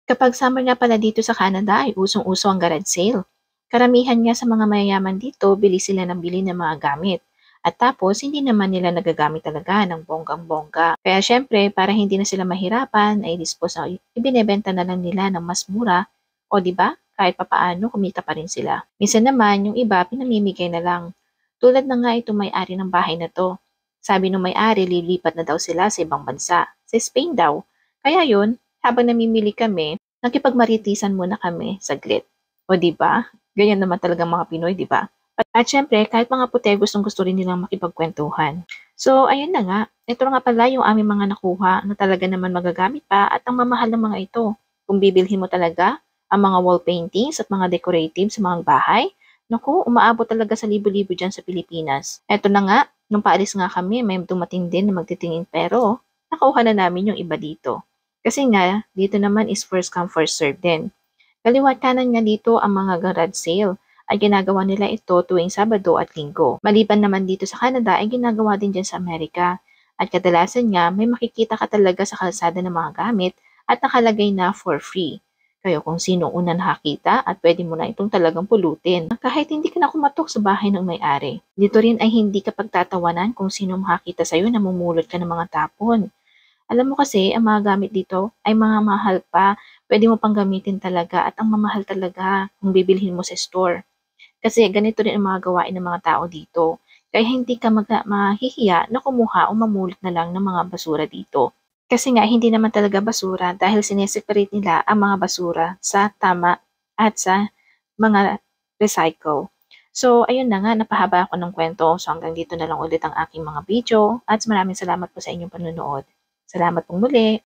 Kapag summer nga pala dito sa Canada ay usong-uso ang garage sale. Karamihan nga sa mga mayayaman dito, bili sila ng bili ng mga gamit. At tapos, hindi naman nila nagagamit talaga ng bonggang-bongga. Kaya syempre, para hindi na sila mahirapan, ay dispose na ibinebenta na lang nila ng mas mura. O di ba? Kahit papaano, kumita pa rin sila. Minsan naman, yung iba, pinamimigay na lang. Tulad na nga itong may-ari ng bahay na to. Sabi nung may-ari, lilipat na daw sila sa ibang bansa. Sa Spain daw. Kaya yun, habang namimili kami, nakipagmaritisan muna kami saglit. O di ba? Ganyan naman talaga mga Pinoy, di ba? At syempre, kahit mga puti, gustong-gusto rin nilang makipagkwentuhan. So, ayun na nga. Ito nga pala yung aming mga nakuha na talaga naman magagamit pa at ang mamahal ng mga ito. Kung bibilhin mo talaga ang mga wall paintings at mga decorative sa mga bahay, naku, umaabot talaga sa libo-libo dyan sa Pilipinas. Eto na nga, nung paalis nga kami, may dumating din na magtitingin pero nakuha na namin yung iba dito. Kasi nga, dito naman is first come first serve din. Kaliwat kanan nga dito ang mga garage sale ay ginagawa nila ito tuwing Sabado at Linggo. Maliban naman dito sa Canada ay ginagawa din dyan sa Amerika. At kadalasan nga may makikita ka talaga sa kalsada ng mga gamit at nakalagay na for free. Kaya kung sino una nakakita at pwede mo na itong talagang pulutin. Kahit hindi ka na kumatok sa bahay ng may-ari. Dito rin ay hindi ka pagtatawanan kung sino makakita sa'yo na mumulot ka ng mga tapon. Alam mo kasi, ang mga gamit dito ay mga mahal pa. Pwede mo pang gamitin talaga at ang mamahal talaga kung bibilhin mo sa store. Kasi ganito rin ang mga gawain ng mga tao dito. Kaya hindi ka mahihiya na kumuha o mamulot na lang ng mga basura dito. Kasi nga hindi naman talaga basura dahil sineseparate nila ang mga basura sa tama at sa mga recycle. So, ayun na nga, napahaba ako ng kwento. So, hanggang dito na lang ulit ang aking mga video. At maraming salamat po sa inyong panonood. Salamat pong muli.